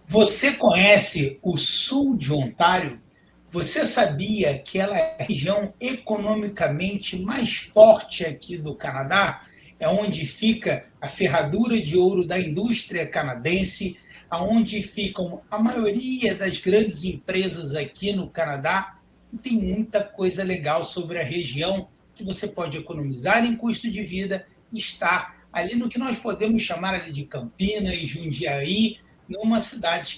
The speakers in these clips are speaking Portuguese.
Você conhece o sul de Ontário? Você sabia que ela é a região economicamente mais forte aqui do Canadá? É onde fica a ferradura de ouro da indústria canadense, aonde ficam a maioria das grandes empresas aqui no Canadá. E tem muita coisa legal sobre a região que você pode economizar em custo de vida e estar ali no que nós podemos chamar ali de Campinas, Jundiaí, nas cidades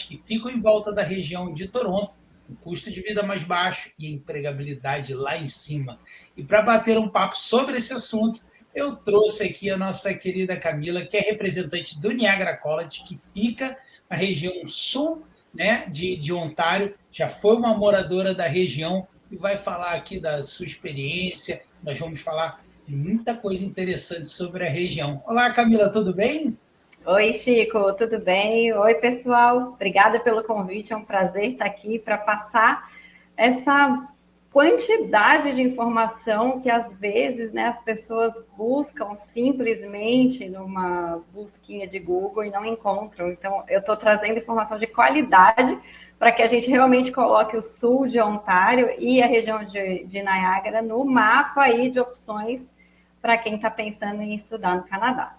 que ficam em volta da região de Toronto, o custo de vida mais baixo e a empregabilidade lá em cima. E para bater um papo sobre esse assunto, eu trouxe aqui a nossa querida Camila, que é representante do Niagara College, que fica na região sul, né, de Ontário, já foi uma moradora da região e vai falar aqui da sua experiência. Nós vamos falar de muita coisa interessante sobre a região. Olá, Camila, tudo bem? Oi, Chico, tudo bem? Oi, pessoal. Obrigada pelo convite. É um prazer estar aqui para passar essa quantidade de informação que às vezes, né, as pessoas buscam simplesmente numa busquinha de Google e não encontram. Então, eu estou trazendo informação de qualidade para que a gente realmente coloque o sul de Ontário e a região de Niagara no mapa aí de opções para quem está pensando em estudar no Canadá.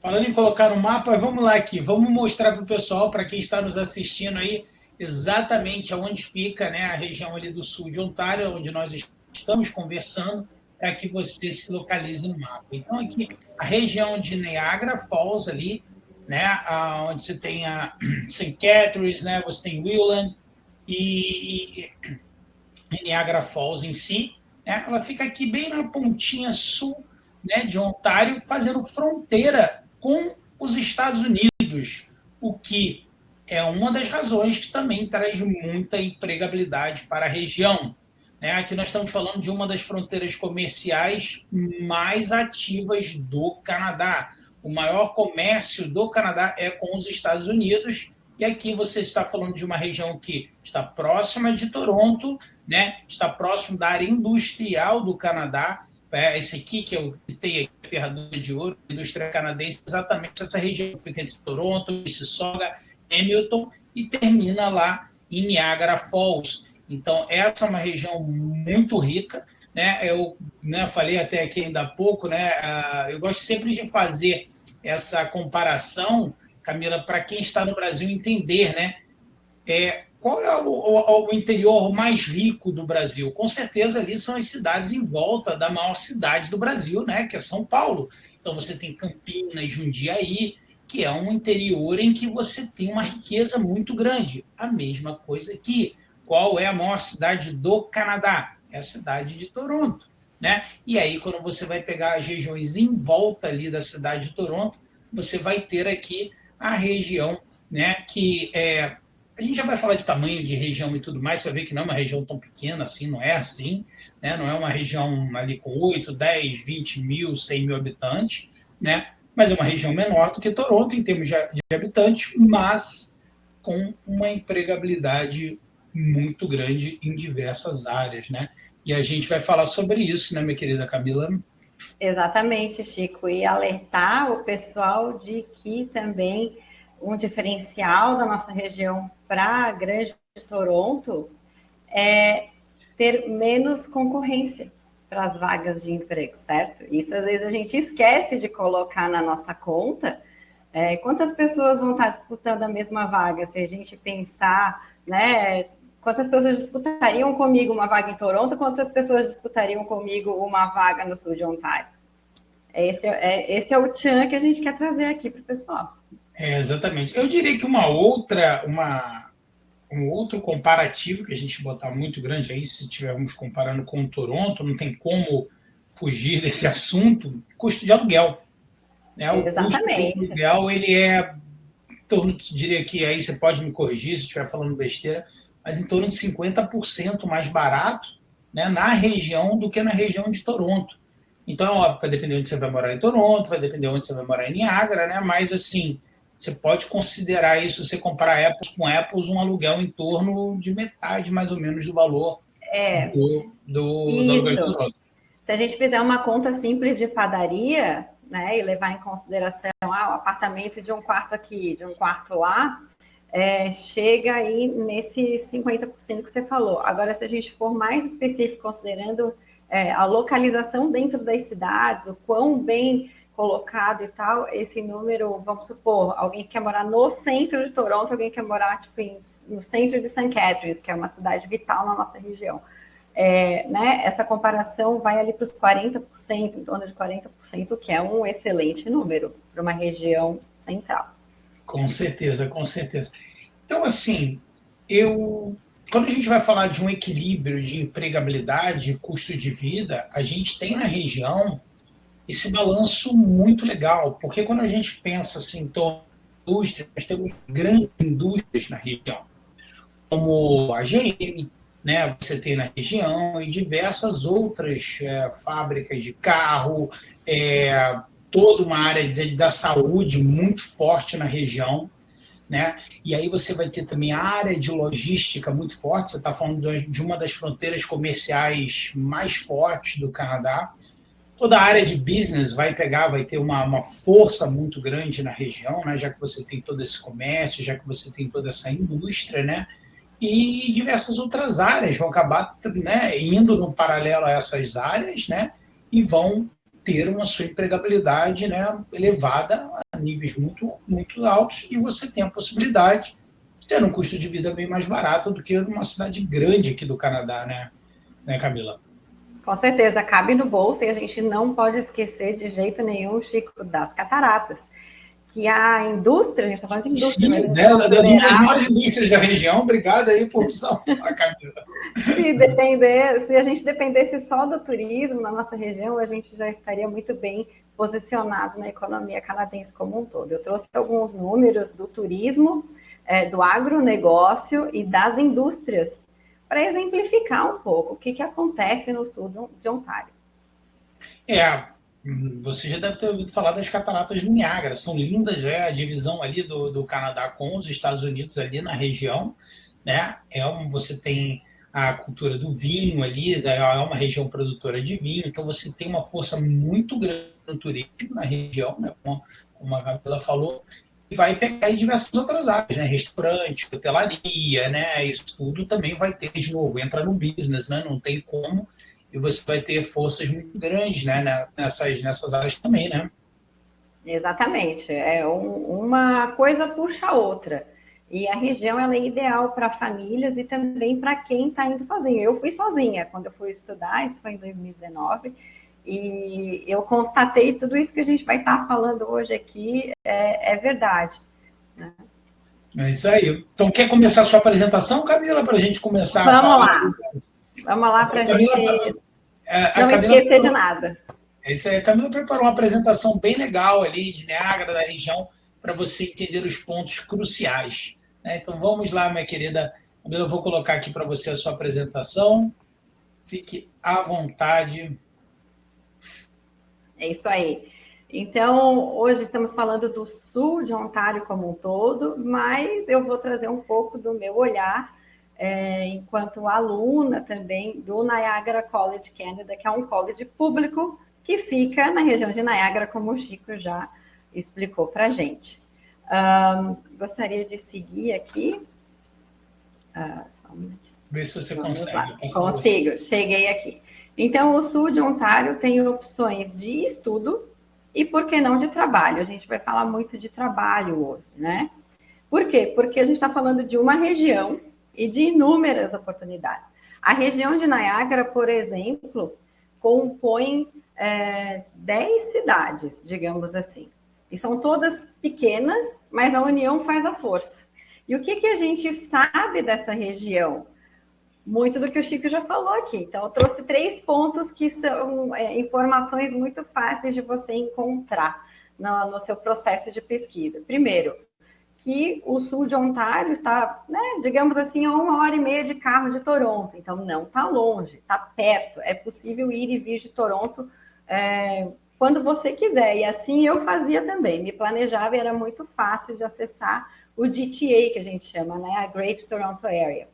Falando em colocar no mapa, vamos lá aqui, vamos mostrar para o pessoal, para quem está nos assistindo aí, exatamente aonde fica, né, a região ali do sul de Ontário, onde nós estamos conversando, para que você se localize no mapa. Então, aqui, a região de Niagara Falls ali, né, onde você tem a St. Catharines, né, você tem Welland e Niagara Falls em si, né, ela fica aqui bem na pontinha sul, né, de Ontário, fazendo fronteira com os Estados Unidos, o que é uma das razões que também traz muita empregabilidade para a região. Né? Aqui nós estamos falando de uma das fronteiras comerciais mais ativas do Canadá. O maior comércio do Canadá é com os Estados Unidos, e aqui você está falando de uma região que está próxima de Toronto, né? Está próximo da área industrial do Canadá. Esse aqui que eu citei, a Ferradura de Ouro, a indústria canadense, exatamente essa região fica entre Toronto, Mississauga, Hamilton e termina lá em Niagara Falls. Então, essa é uma região muito rica, né? Eu, né, falei até aqui ainda há pouco, né? Eu gosto sempre de fazer essa comparação, Camila, para quem está no Brasil entender, né? Qual é o interior mais rico do Brasil? Com certeza ali são as cidades em volta da maior cidade do Brasil, né, que é São Paulo. Então você tem Campinas, Jundiaí, que é um interior em que você tem uma riqueza muito grande. A mesma coisa aqui. Qual é a maior cidade do Canadá? É a cidade de Toronto. Né? E aí, quando você vai pegar as regiões em volta ali da cidade de Toronto, você vai ter aqui a região, né, que é. A gente já vai falar de tamanho de região e tudo mais, você vai ver que não é uma região tão pequena assim, não é assim, né? Não é uma região ali com 8, 10, 20 mil, 100 mil habitantes, né? Mas é uma região menor do que Toronto em termos de habitantes, mas com uma empregabilidade muito grande em diversas áreas, né? E a gente vai falar sobre isso, né, minha querida Camila? Exatamente, Chico, e alertar o pessoal de que também um diferencial da nossa região para a Grande Toronto é ter menos concorrência para as vagas de emprego, certo? Isso às vezes a gente esquece de colocar na nossa conta. Quantas pessoas vão estar disputando a mesma vaga? Se a gente pensar, né? Quantas pessoas disputariam comigo uma vaga em Toronto? Quantas pessoas disputariam comigo uma vaga no sul de Ontário? Esse é o tchan que a gente quer trazer aqui para o pessoal. Exatamente. Eu diria que um outro comparativo que a gente botar muito grande aí, se estivermos comparando com Toronto, não tem como fugir desse assunto, custo de aluguel. Né? O custo de Exatamente. aluguel, ele é, diria que aí você pode me corrigir se estiver falando besteira, mas em torno de 50% mais barato, né, na região do que na região de Toronto. Então, óbvio, vai depender onde você vai morar em Toronto, vai depender onde você vai morar em Niagara, né? Mas, assim, você pode considerar isso, você comparar apples com apples, um aluguel em torno de metade, mais ou menos, do valor do aluguel de Isso. Toronto. Se a gente fizer uma conta simples de padaria, né, e levar em consideração o apartamento de um quarto aqui, de um quarto lá, chega aí nesse 50% que você falou. Agora, se a gente for mais específico, considerando a localização dentro das cidades, o quão bem colocado e tal, esse número, vamos supor, alguém que quer morar no centro de Toronto, alguém que quer morar tipo, no centro de St. Catharines, que é uma cidade vital na nossa região. Né, essa comparação vai ali para os 40%, em torno de 40%, que é um excelente número para uma região central. Com certeza, com certeza. Então, assim, quando a gente vai falar de um equilíbrio de empregabilidade e custo de vida, a gente tem na região esse balanço muito legal, porque quando a gente pensa assim, em indústria, nós temos grandes indústrias na região, como a GM, né, você tem na região, e diversas outras fábricas de carro, toda uma área da saúde muito forte na região, né? E aí você vai ter também a área de logística muito forte, você está falando de uma das fronteiras comerciais mais fortes do Canadá. Toda a área de business vai ter uma força muito grande na região, né? Já que você tem todo esse comércio, já que você tem toda essa indústria, né? E diversas outras áreas vão acabar, né, indo no paralelo a essas áreas, né? E vão ter uma sua empregabilidade, né, elevada a níveis muito, muito altos, e você tem a possibilidade de ter um custo de vida bem mais barato do que numa cidade grande aqui do Canadá, né, Camila? Com certeza, cabe no bolso, e a gente não pode esquecer de jeito nenhum, Chico, das cataratas. Que a indústria, a gente está falando de indústria. Sim, uma das maiores indústrias da região. Obrigado aí por salvar, Camila. Se a gente dependesse só do turismo na nossa região, a gente já estaria muito bem posicionado na economia canadense como um todo. Eu trouxe alguns números do turismo, do agronegócio e das indústrias, para exemplificar um pouco o que acontece no sul de Ontário. Você já deve ter ouvido falar das cataratas do Niágara, são lindas, a divisão ali do Canadá com os Estados Unidos ali na região, né? Você tem a cultura do vinho ali, é uma região produtora de vinho, então você tem uma força muito grande no turismo na região, né? Como a Camila falou, e vai pegar em diversas outras áreas, né? Restaurante, hotelaria, né? Isso tudo também vai ter, de novo, entra no business, né? Não tem como. E você vai ter forças muito grandes, né, nessas áreas também, né? Exatamente. Uma coisa puxa a outra. E a região ela é ideal para famílias e também para quem está indo sozinho. Eu fui sozinha quando eu fui estudar, isso foi em 2019, e eu constatei tudo isso que a gente vai estar falando hoje aqui é verdade. Né? É isso aí. Então, quer começar a sua apresentação, Camila, para a gente começar Vamos a falar? Lá. Vamos lá para a gente não esquecer de nada. Isso aí. A Camila preparou uma apresentação bem legal ali de Niágara, da região, para você entender os pontos cruciais. Né? Então, vamos lá, minha querida Camila, eu vou colocar aqui para você a sua apresentação. Fique à vontade. É isso aí. Então, hoje estamos falando do sul de Ontário como um todo, mas eu vou trazer um pouco do meu olhar enquanto aluna também do Niagara College Canada, que é um college público que fica na região de Niagara, como o Chico já explicou para a gente. Gostaria de seguir aqui. Só um minutinho. Vê se você consegue. Consigo, cheguei aqui. Então, o sul de Ontário tem opções de estudo e, por que não, de trabalho. A gente vai falar muito de trabalho hoje, né? Por quê? Porque a gente está falando de uma região e de inúmeras oportunidades. A região de Niagara, por exemplo, compõe 10 cidades, digamos assim. E são todas pequenas, mas a união faz a força. E o que a gente sabe dessa região? Muito do que o Chico já falou aqui. Então, eu trouxe 3 pontos que são informações muito fáceis de você encontrar no seu processo de pesquisa. Primeiro, que o sul de Ontário está, né, digamos assim, a 1h30 de carro de Toronto. Então, não está longe, está perto. É possível ir e vir de Toronto quando você quiser. E assim eu fazia também. Me planejava e era muito fácil de acessar o GTA, que a gente chama, né, a Great Toronto Area.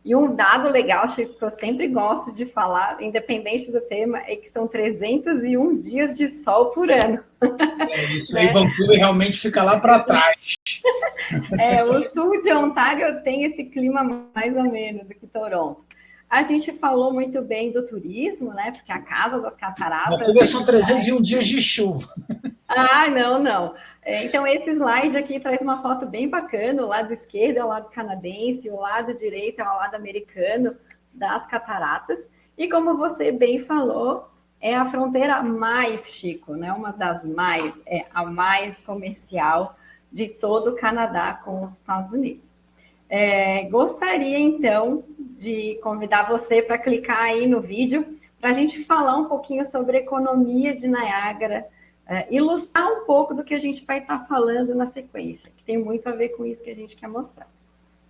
E um dado legal, Chico, que eu sempre gosto de falar, independente do tema, é que são 301 dias de sol por ano. Isso aí, Vancouver realmente fica lá para trás. O sul de Ontário tem esse clima mais ou menos do que Toronto. A gente falou muito bem do turismo, né? Porque a Casa das Cataratas... Vancouver são 301 dias de chuva. Não. Então, esse slide aqui traz uma foto bem bacana. O lado esquerdo é o lado canadense, o lado direito é o lado americano das cataratas. E como você bem falou, é a fronteira mais, Chico, né? Uma das mais, é a mais comercial de todo o Canadá com os Estados Unidos. Gostaria, então, de convidar você para clicar aí no vídeo para a gente falar um pouquinho sobre a economia de Niágara, ilustrar um pouco do que a gente vai estar falando na sequência, que tem muito a ver com isso que a gente quer mostrar.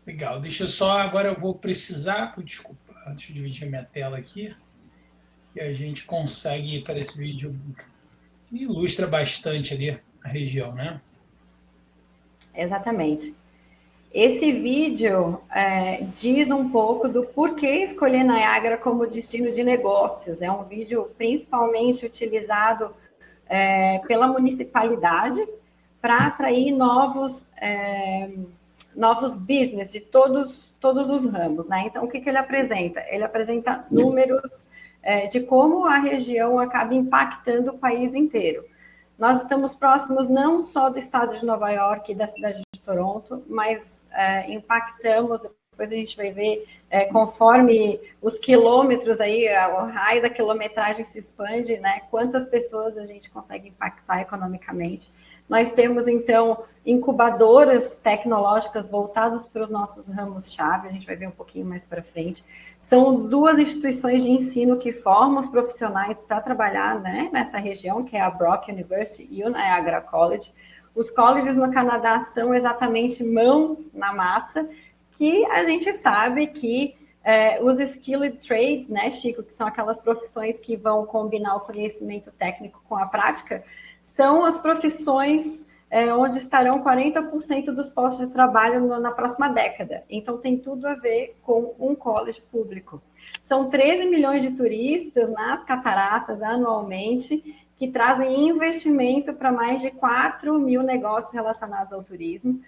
Legal, deixa eu só, agora eu vou precisar, desculpa, deixa eu dividir a minha tela aqui, e a gente consegue ir para esse vídeo que ilustra bastante ali a região, né? Exatamente. Esse vídeo diz um pouco do porquê escolher Niágara como destino de negócios. É um vídeo principalmente utilizado pela municipalidade para atrair novos business de todos os ramos, né? Então, o que ele apresenta? Ele apresenta números de como a região acaba impactando o país inteiro. Nós estamos próximos não só do estado de Nova York e da cidade de Toronto, mas impactamos, depois a gente vai ver, conforme os quilômetros aí, o raio da quilometragem se expande, né? Quantas pessoas a gente consegue impactar economicamente. Nós temos, então, incubadoras tecnológicas voltadas para os nossos ramos-chave, a gente vai ver um pouquinho mais para frente. São 2 instituições de ensino que formam os profissionais para trabalhar, né, nessa região, que é a Brock University e o Niagara College. Os colleges no Canadá são exatamente mão na massa, que a gente sabe que os skilled trades, né, Chico, que são aquelas profissões que vão combinar o conhecimento técnico com a prática, são as profissões onde estarão 40% dos postos de trabalho na próxima década. Então, tem tudo a ver com um college público. São 13 milhões de turistas nas cataratas anualmente, que trazem investimento para mais de 4 mil negócios relacionados ao turismo.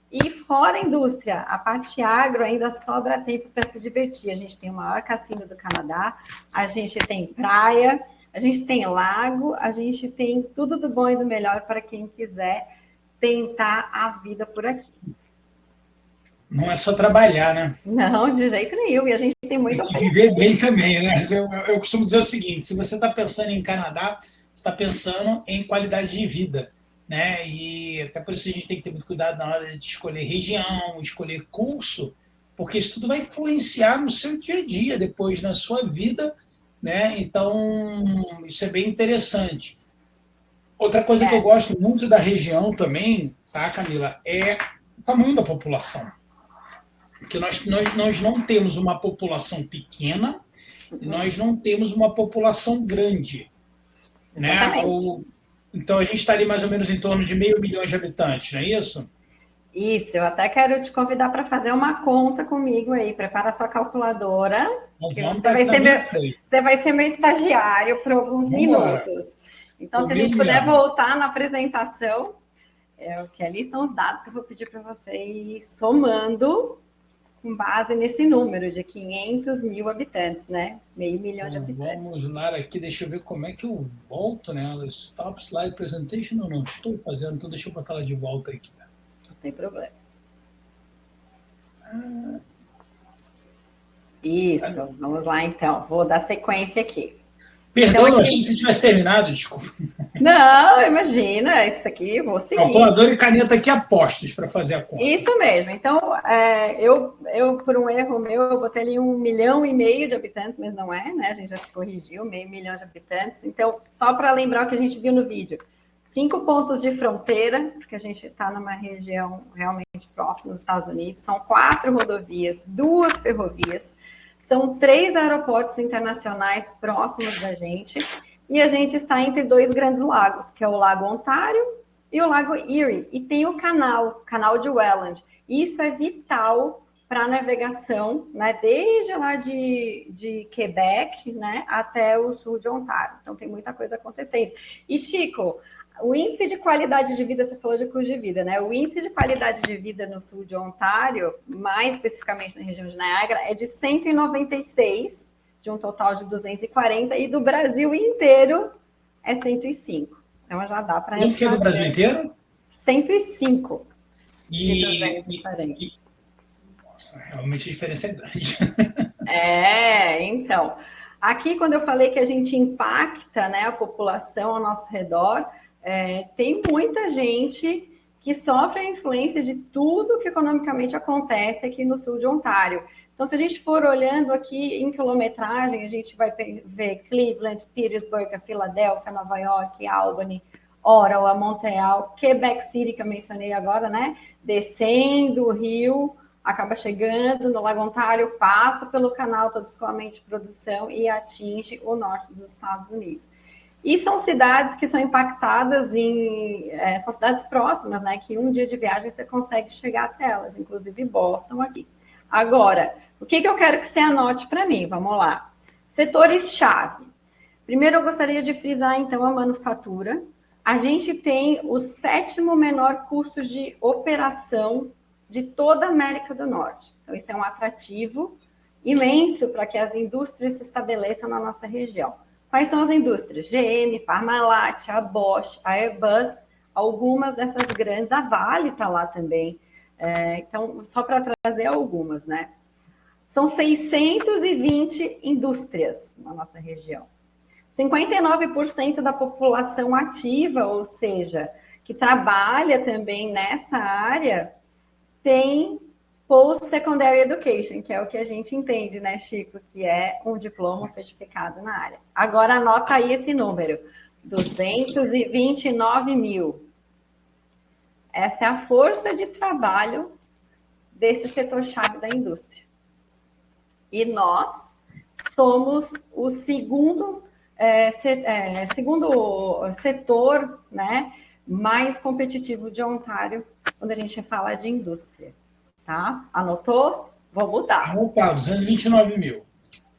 E fora a indústria, a parte agro ainda sobra tempo para se divertir. A gente tem o maior cassino do Canadá, a gente tem praia, a gente tem lago, a gente tem tudo do bom e do melhor para quem quiser tentar a vida por aqui. Não é só trabalhar, né? Não, de jeito nenhum. E a gente tem muito... Tem que viver bem também, né? Eu costumo dizer o seguinte, se você está pensando em Canadá, você está pensando em qualidade de vida, né? E até por isso a gente tem que ter muito cuidado na hora de escolher região, escolher curso, porque isso tudo vai influenciar no seu dia a dia, depois na sua vida, né? Então, isso é bem interessante. Outra coisa que eu gosto muito da região também, tá, Camila, é o tamanho da população. Porque nós não temos uma população pequena e nós não temos uma população grande. Né? Então, a gente está ali mais ou menos em torno de 500 mil de habitantes, não é isso? Isso, eu até quero te convidar para fazer uma conta comigo aí. Prepara a sua calculadora. Você vai ser meu estagiário por alguns minutos. Então, se a gente puder voltar na apresentação, que ali estão os dados que eu vou pedir para você ir somando com base nesse número de 500 mil habitantes, né? 500 mil de habitantes. Vamos lá aqui, deixa eu ver como é que eu volto nela. Stop slide presentation, eu não estou fazendo, então deixa eu botar ela de volta aqui. Não tem problema. Isso, vamos lá então. Vou dar sequência aqui. Perdão, então, achei que você tivesse terminado, desculpa. Não, imagina, isso aqui eu vou seguir. Calculador e caneta aqui apostos para fazer a conta. Isso mesmo. Então, eu por um erro meu, eu botei ali 1,5 milhão de habitantes, mas não é, né? A gente já corrigiu, 500 mil de habitantes. Então, só para lembrar o que a gente viu no vídeo. 5 pontos de fronteira, porque a gente está numa região realmente próxima dos Estados Unidos. São 4 rodovias, 2 ferrovias. São 3 aeroportos internacionais próximos da gente. E a gente está entre 2 grandes lagos, que é o Lago Ontário e o Lago Erie. E tem o canal de Welland. Isso é vital para navegação, né, desde lá de Quebec, né, até o sul de Ontário. Então, tem muita coisa acontecendo. E, Chico, o índice de qualidade de vida, você falou de custo de vida, né? O índice de qualidade de vida no sul de Ontário, mais especificamente na região de Niagara, é de 196, de um total de 240, e do Brasil inteiro é 105. Então, já dá para... Quanto que é do Brasil inteiro? 105 de E 240. Realmente a diferença é grande. Então, aqui quando eu falei que a gente impacta, né, a população ao nosso redor, tem muita gente que sofre a influência de tudo que economicamente acontece aqui no sul de Ontário. Então, se a gente for olhando aqui em quilometragem, a gente vai ver Cleveland, Petersburg, Filadélfia, Nova York, Albany, Ottawa, Montreal, Quebec City, que eu mencionei agora, né, descendo o rio, acaba chegando no Lago Ontário, passa pelo canal todo escoamento de produção e atinge o norte dos Estados Unidos. E são cidades que são impactadas são cidades próximas, né? Que um dia de viagem você consegue chegar até elas, inclusive Boston aqui. Agora, o que eu quero que você anote para mim? Vamos lá. Setores-chave. Primeiro, eu gostaria de frisar, então, a manufatura. A gente tem o 7º menor custo de operação de toda a América do Norte. Então, isso é um atrativo imenso para que as indústrias se estabeleçam na nossa região. Quais são as indústrias? GM, Parmalat, a Bosch, a Airbus, algumas dessas grandes, a Vale está lá também. Então, só para trazer algumas, né? São 620 indústrias na nossa região. 59% da população ativa, ou seja, que trabalha também nessa área, tem Post-Secondary Education, que é o que a gente entende, né, Chico? Que é um diploma, um certificado na área. Agora, anota aí esse número, 229 mil. Essa é a força de trabalho desse setor-chave da indústria. E nós somos o segundo setor, né, mais competitivo de Ontário, quando a gente fala de indústria. Tá? Anotou? Vou botar. Anotado, 229 mil.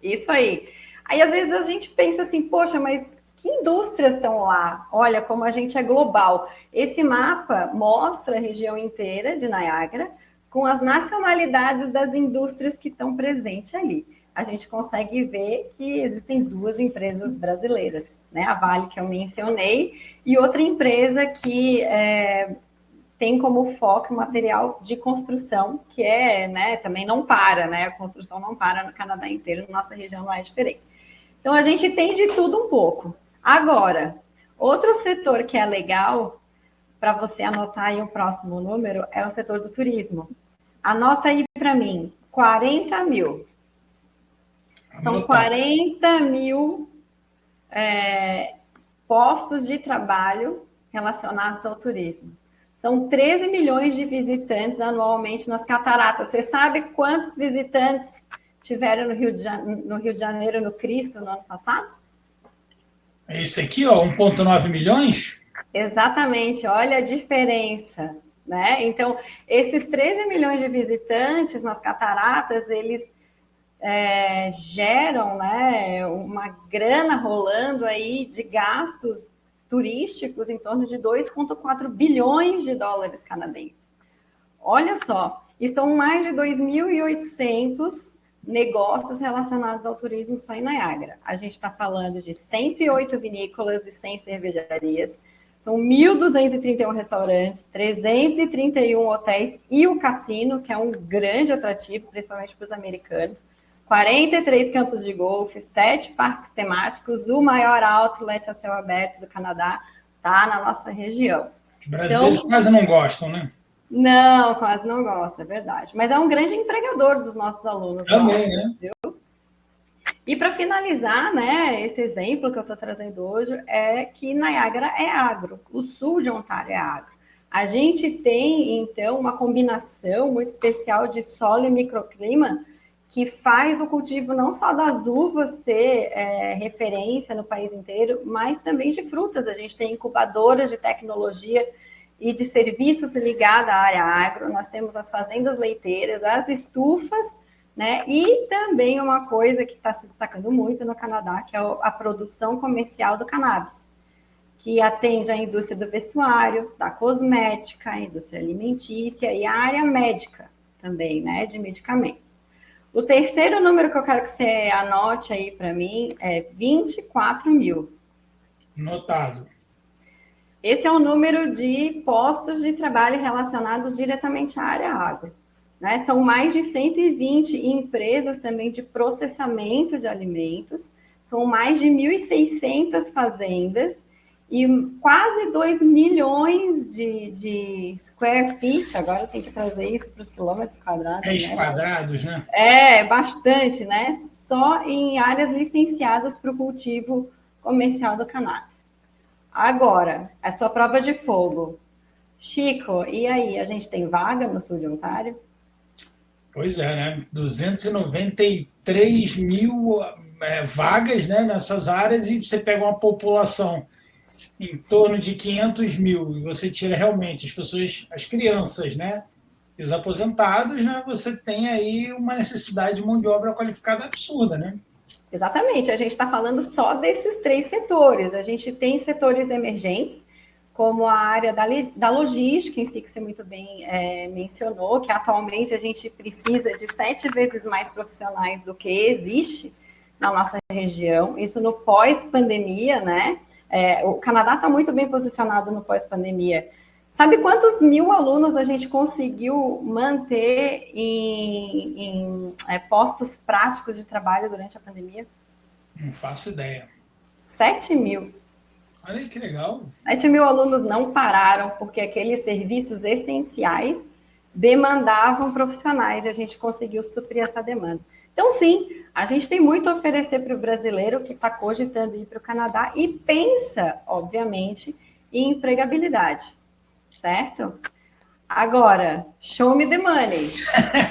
Isso aí. Aí, às vezes, a gente pensa assim, poxa, mas que indústrias estão lá? Olha como a gente é global. Esse mapa mostra a região inteira de Niagara com as nacionalidades das indústrias que estão presentes ali. A gente consegue ver que existem 2 empresas brasileiras, né? A Vale, que eu mencionei, e outra empresa que tem como foco material de construção, que né, também não para, né? A construção não para no Canadá inteiro, na nossa região não é diferente. Então, a gente tem de tudo um pouco. Agora, outro setor que é legal, para você anotar aí o próximo número, é o setor do turismo. Anota aí para mim, 40 mil. São 40 mil postos de trabalho relacionados ao turismo. São 13 milhões de visitantes anualmente nas cataratas. Você sabe quantos visitantes tiveram no Rio de Janeiro, no Cristo, no ano passado? Esse aqui, ó, 1,9 milhões? Exatamente, olha a diferença, né? Então, esses 13 milhões de visitantes nas cataratas, eles geram, né, uma grana rolando aí de gastos turísticos em torno de 2,4 bilhões de dólares canadenses. Olha só, e são mais de 2.800 negócios relacionados ao turismo só em Niagara. A gente está falando de 108 vinícolas e 100 cervejarias, são 1.231 restaurantes, 331 hotéis e o cassino, que é um grande atrativo, principalmente para os americanos, 43 campos de golfe, 7 parques temáticos, o maior outlet a céu aberto do Canadá está na nossa região. Os brasileiros quase não gostam, né? Não, quase não gostam, é verdade. Mas é um grande empregador dos nossos alunos. Também, né? Viu? E para finalizar, né, esse exemplo que eu estou trazendo hoje é que Niagara é agro, o sul de Ontário é agro. A gente tem, então, uma combinação muito especial de solo e microclima que faz o cultivo não só das uvas ser referência no país inteiro, mas também de frutas. A gente tem incubadoras de tecnologia e de serviços ligada à área agro. Nós temos as fazendas leiteiras, as estufas, né? E também uma coisa que está se destacando muito no Canadá, que é a produção comercial do cannabis, que atende a indústria do vestuário, da cosmética, a indústria alimentícia e a área médica também, né? De medicamentos. O terceiro número que eu quero que você anote aí para mim é 24 mil. Notado. Esse é o número de postos de trabalho relacionados diretamente à área agro, né? São mais de 120 empresas também de processamento de alimentos, são mais de 1.600 fazendas e quase 2 milhões de square feet, agora tem que trazer isso para os quilômetros quadrados. Pés quadrados, né? É, bastante, né? Só em áreas licenciadas para o cultivo comercial do cannabis. Agora, a sua prova de fogo. Chico, e aí, a gente tem vaga no sul de Ontário? Pois é, né? 293 mil vagas, né, nessas áreas, e você pega uma população em torno de 500 mil, e você tira realmente as pessoas, as crianças, né, e os aposentados, né, você tem aí uma necessidade de mão de obra qualificada absurda, né? Exatamente, a gente está falando só desses 3 setores. A gente tem setores emergentes, como a área da logística em si, que você muito bem mencionou, que atualmente a gente precisa de 7 vezes mais profissionais do que existe na nossa região, isso no pós-pandemia, né? O Canadá está muito bem posicionado no pós-pandemia. Sabe quantos mil alunos a gente conseguiu manter em postos práticos de trabalho durante a pandemia? Não faço ideia. 7 mil. Olha aí que legal. 7 mil alunos não pararam porque aqueles serviços essenciais demandavam profissionais e a gente conseguiu suprir essa demanda. Então, sim, a gente tem muito a oferecer para o brasileiro que está cogitando ir para o Canadá e pensa, obviamente, em empregabilidade, certo? Agora, show me the money.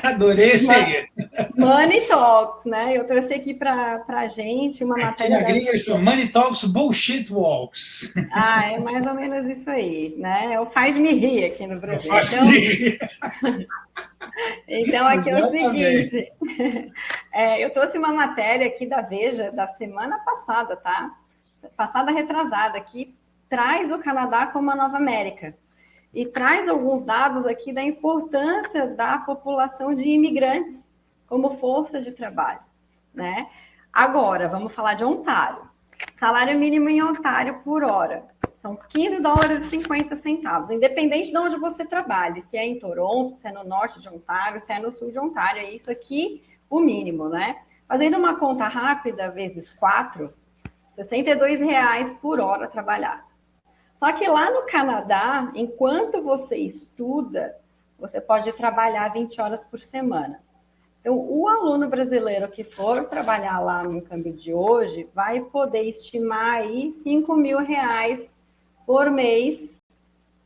Adorei esse aí. Money Talks, né? Eu trouxe aqui para a gente uma matéria... Aqui na gringa eles falam Money Talks, Bullshit Walks. Ah, é mais ou menos isso aí, né? É o faz-me rir aqui no Brasil. Então aqui é o seguinte, eu trouxe uma matéria aqui da Veja da semana passada, tá? Passada retrasada, que traz o Canadá como a Nova América. E traz alguns dados aqui da importância da população de imigrantes como força de trabalho, né? Agora, vamos falar de Ontário. Salário mínimo em Ontário por hora são 15 dólares e 50 centavos, independente de onde você trabalhe, se é em Toronto, se é no norte de Ontário, se é no sul de Ontário, é isso aqui o mínimo, né? Fazendo uma conta rápida, vezes 4, R$ 62 por hora trabalhada. Só que lá no Canadá, enquanto você estuda, você pode trabalhar 20 horas por semana. Então, o aluno brasileiro que for trabalhar lá no câmbio de hoje vai poder estimar aí R$ 5.000 por mês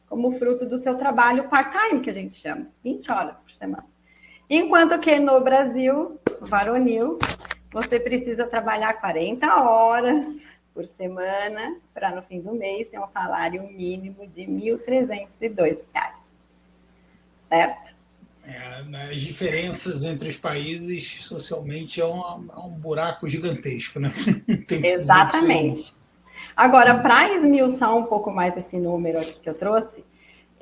como fruto do seu trabalho part-time, que a gente chama, 20 horas por semana. Enquanto que no Brasil, varonil, você precisa trabalhar 40 horas por semana para no fim do mês ter um salário mínimo de R$ 1.302, certo? As diferenças entre os países socialmente é um buraco gigantesco, né? Exatamente. Agora, para esmiuçar um pouco mais esse número aqui que eu trouxe,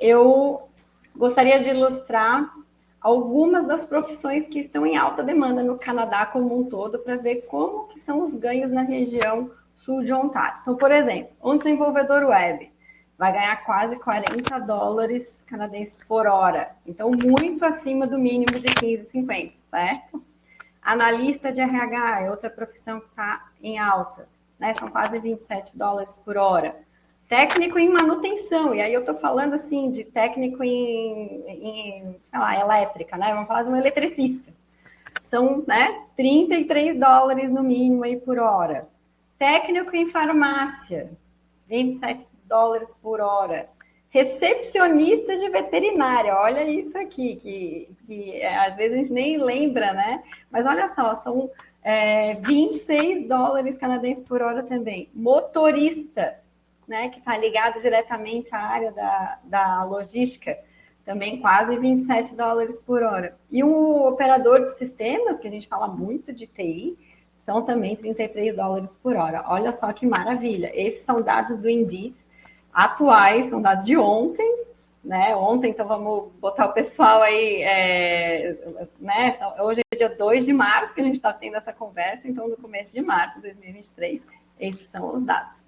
eu gostaria de ilustrar algumas das profissões que estão em alta demanda no Canadá como um todo, para ver como que são os ganhos na região sul de Ontário. Então, por exemplo, um desenvolvedor web vai ganhar quase 40 dólares canadenses por hora. Então, muito acima do mínimo de 15,50, certo? Analista de RH é outra profissão que está em alta, né? São quase 27 dólares por hora. Técnico em manutenção, e aí eu estou falando assim de técnico em sei lá, elétrica, né? Vamos falar de um eletricista. São, né, 33 dólares no mínimo aí por hora. Técnico em farmácia, 27 dólares por hora. Recepcionista de veterinária, olha isso aqui, que às vezes a gente nem lembra, né? Mas olha só, são 26 dólares canadenses por hora também. Motorista, né, que está ligado diretamente à área da logística, também quase $27 por hora. E um operador de sistemas, que a gente fala muito de TI, são também $33 por hora. Olha só que maravilha. Esses são dados do Indeed atuais, são dados de ontem, né? Ontem, então vamos botar o pessoal aí, né? Hoje é dia 2 de março que a gente está tendo essa conversa, então no começo de março de 2023, esses são os dados.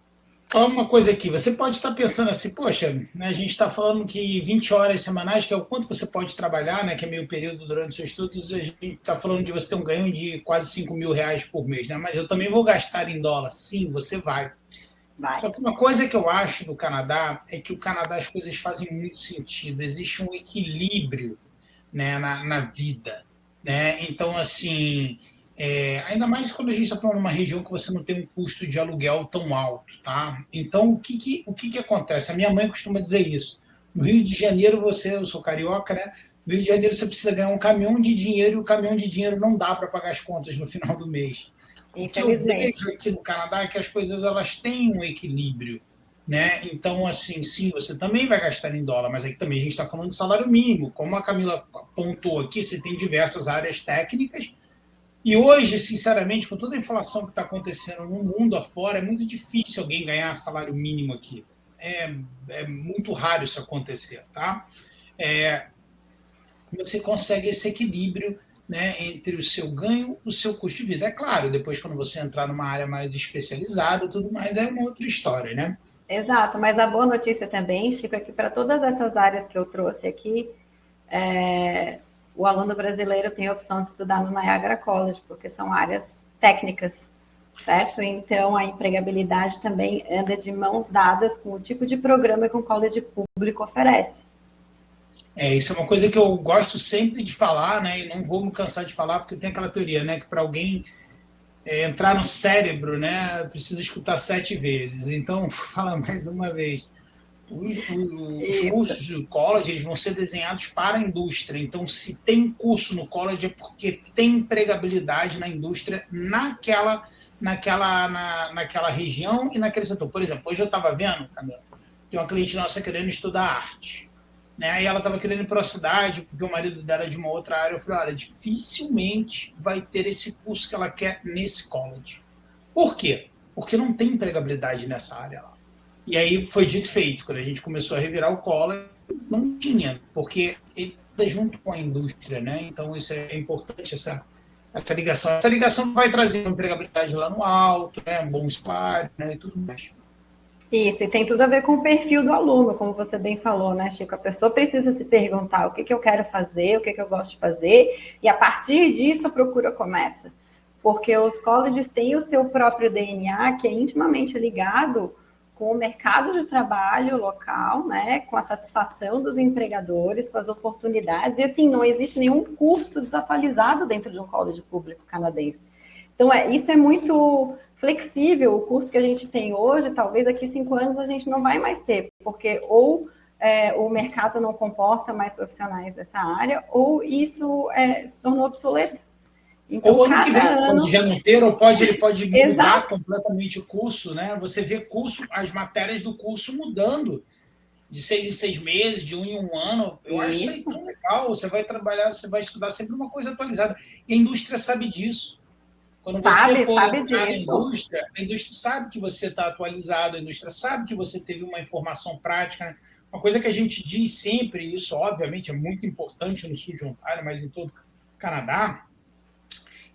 Fala uma coisa aqui, você pode estar pensando assim, poxa, né, a gente está falando que 20 horas semanais, que é o quanto você pode trabalhar, né, que é meio período durante os seus estudos, a gente está falando de você ter um ganho de quase R$ 5.000 por mês, né? Mas eu também vou gastar em dólar. Sim, você vai. Só que uma coisa que eu acho do Canadá é que o Canadá as coisas fazem muito sentido, existe um equilíbrio, né, na vida, né? Então, assim, ainda mais quando a gente está falando de uma região que você não tem um custo de aluguel tão alto, tá? Então, o que acontece? A minha mãe costuma dizer isso. No Rio de Janeiro, eu sou carioca, né? No Rio de Janeiro você precisa ganhar um caminhão de dinheiro e o caminhão de dinheiro não dá para pagar as contas no final do mês. O que eu vejo aqui no Canadá é que as coisas elas têm um equilíbrio, né? Então, assim, sim, você também vai gastar em dólar, mas aqui também a gente está falando de salário mínimo. Como a Camila apontou aqui, você tem diversas áreas técnicas. E hoje, sinceramente, com toda a inflação que está acontecendo no mundo afora, é muito difícil alguém ganhar salário mínimo aqui. É muito raro isso acontecer, tá? Você consegue esse equilíbrio, né, entre o seu ganho e o seu custo de vida. É claro, depois quando você entrar numa área mais especializada, tudo mais é uma outra história, né? Exato, mas a boa notícia também, Chico, é que para todas essas áreas que eu trouxe aqui, o aluno brasileiro tem a opção de estudar no Niagara College, porque são áreas técnicas, certo? Então, a empregabilidade também anda de mãos dadas com o tipo de programa que um college público oferece. Isso é uma coisa que eu gosto sempre de falar, né? E não vou me cansar de falar, porque tem aquela teoria, né? Que para alguém entrar no cérebro, né? Precisa escutar 7 vezes. Então, vou falar mais uma vez. Os cursos do college eles vão ser desenhados para a indústria. Então, se tem curso no college é porque tem empregabilidade na indústria naquela região e naquele setor. Por exemplo, hoje eu estava vendo, Camila, tem uma cliente nossa querendo estudar arte. Né? Aí ela estava querendo ir para a cidade, porque o marido dela é de uma outra área. Eu falei, olha, dificilmente vai ter esse curso que ela quer nesse college. Por quê? Porque não tem empregabilidade nessa área lá. E aí foi dito e feito. Quando a gente começou a revirar o college, não tinha, porque ele está junto com a indústria, né? Então isso é importante, essa ligação. Essa ligação vai trazer uma empregabilidade lá no alto, né? Um bom salário, né? E tudo mais. Isso, e tem tudo a ver com o perfil do aluno, como você bem falou, né, Chico? A pessoa precisa se perguntar o que eu quero fazer, o que eu gosto de fazer, e a partir disso a procura começa. Porque os colleges têm o seu próprio DNA, que é intimamente ligado com o mercado de trabalho local, né, com a satisfação dos empregadores, com as oportunidades, e assim, não existe nenhum curso desatualizado dentro de um college público canadense. Então, isso é muito flexível. O curso que a gente tem hoje, talvez daqui 5 anos a gente não vai mais ter, porque ou o mercado não comporta mais profissionais dessa área, ou isso se tornou obsoleto. Então, ou ano que vem, pode já não ter, ou ele pode mudar Exato. completamente o curso, né? Você vê as matérias do curso mudando de 6 em 6 meses, de 1 em 1 ano. Eu acho isso aí tão legal. Você vai trabalhar, você vai estudar sempre uma coisa atualizada. E a indústria sabe disso. Quando você for entrar na indústria, a indústria sabe que você está atualizado, a indústria sabe que você teve uma informação prática. Né? Uma coisa que a gente diz sempre, e isso obviamente é muito importante no sul de Ontário, mas em todo o Canadá,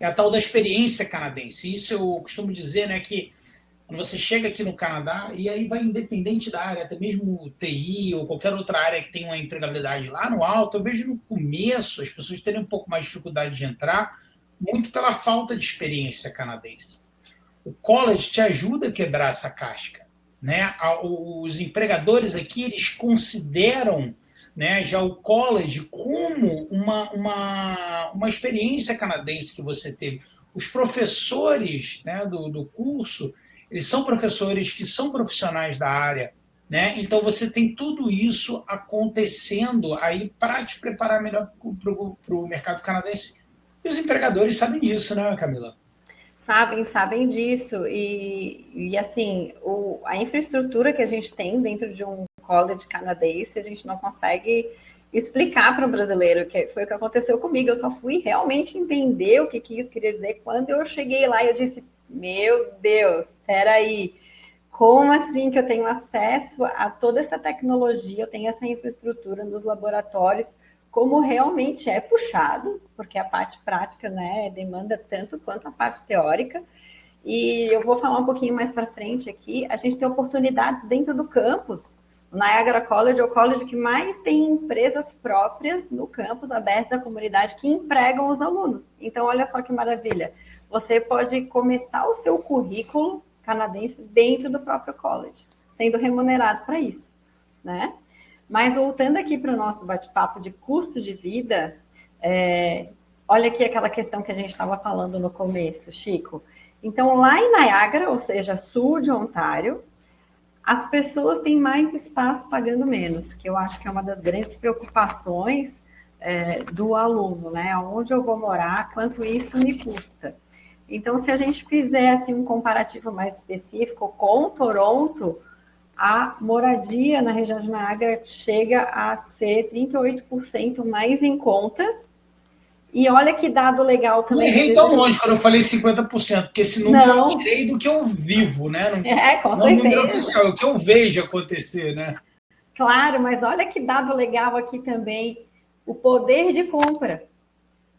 é a tal da experiência canadense. Isso eu costumo dizer, né, que quando você chega aqui no Canadá, e aí vai independente da área, até mesmo TI ou qualquer outra área que tenha uma empregabilidade lá no alto, eu vejo no começo as pessoas terem um pouco mais de dificuldade de entrar, muito pela falta de experiência canadense. O college te ajuda a quebrar essa casca. Né? Os empregadores aqui, eles consideram, né, já o college como uma experiência canadense que você teve. Os professores, né, do curso, eles são professores que são profissionais da área. Né? Então, você tem tudo isso acontecendo aí para te preparar melhor para o mercado canadense. E os empregadores sabem disso, né, Camila? Sabem disso. E assim, a infraestrutura que a gente tem dentro de um college canadense, a gente não consegue explicar para o brasileiro, que foi o que aconteceu comigo. Eu só fui realmente entender o que isso queria dizer quando eu cheguei lá e eu disse, meu Deus, espera aí, como assim que eu tenho acesso a toda essa tecnologia, eu tenho essa infraestrutura nos laboratórios, como realmente é puxado, porque a parte prática, né, demanda tanto quanto a parte teórica. E eu vou falar um pouquinho mais para frente aqui, a gente tem oportunidades dentro do campus. O Niagara College é o college que mais tem empresas próprias no campus, abertas à comunidade, que empregam os alunos. Então, olha só que maravilha. Você pode começar o seu currículo canadense dentro do próprio college, sendo remunerado para isso, né? Mas voltando aqui para o nosso bate-papo de custo de vida, olha aqui aquela questão que a gente estava falando no começo, Chico. Então, lá em Niagara, ou seja, sul de Ontário, as pessoas têm mais espaço pagando menos, que eu acho que é uma das grandes preocupações do aluno, né? Onde eu vou morar, quanto isso me custa. Então, se a gente fizer assim, um comparativo mais específico com Toronto, a moradia na região de Niagara chega a ser 38% mais em conta. E olha que dado legal também. Não errei tão longe quando eu falei 50%, porque esse número eu tirei do que eu vivo, né? Não, com não é o número certeza. oficial, é o que eu vejo acontecer, né? Claro, mas olha que dado legal aqui também, o poder de compra.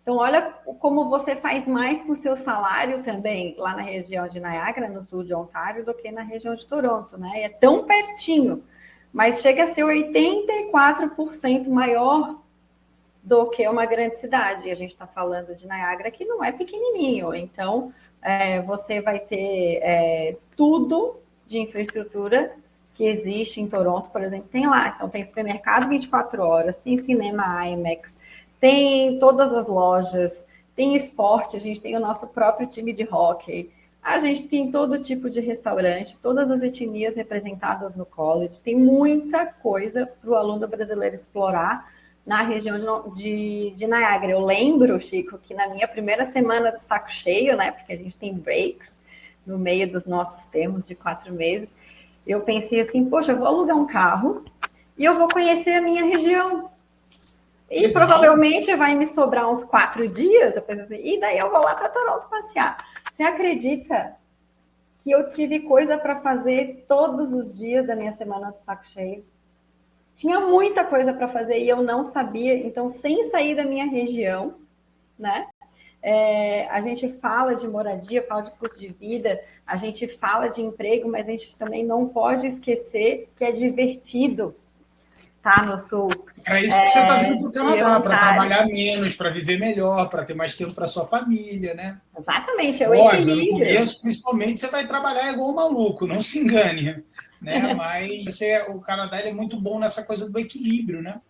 Então, olha como você faz mais com o seu salário também lá na região de Niagara, no sul de Ontário, do que na região de Toronto, né? É tão pertinho, mas chega a ser 84% maior do que uma grande cidade. E a gente está falando de Niagara, que não é pequenininho. Então, você vai ter tudo de infraestrutura que existe em Toronto, por exemplo, tem lá. Então, tem supermercado 24 horas, tem cinema IMAX, tem todas as lojas, tem esporte, a gente tem o nosso próprio time de hóquei, a gente tem todo tipo de restaurante, todas as etnias representadas no college, tem muita coisa para o aluno brasileiro explorar na região de Niagara. Eu lembro, Chico, que na minha primeira semana de saco cheio, né, porque a gente tem breaks no meio dos nossos termos de 4 meses, eu pensei assim, poxa, eu vou alugar um carro e eu vou conhecer a minha região. E provavelmente vai me sobrar uns 4 dias, eu pensei assim, e daí eu vou lá para Toronto passear. Você acredita que eu tive coisa para fazer todos os dias da minha semana de saco cheio? Tinha muita coisa para fazer e eu não sabia, então sem sair da minha região, né? A gente fala de moradia, fala de custo de vida, a gente fala de emprego, mas a gente também não pode esquecer que é divertido estar no sul. É isso que você está vindo para o Canadá, para trabalhar menos, para viver melhor, para ter mais tempo para sua família, né? Exatamente, é o equilíbrio. No começo, principalmente, você vai trabalhar igual um maluco, não se engane, né? Mas o Canadá é muito bom nessa coisa do equilíbrio, né?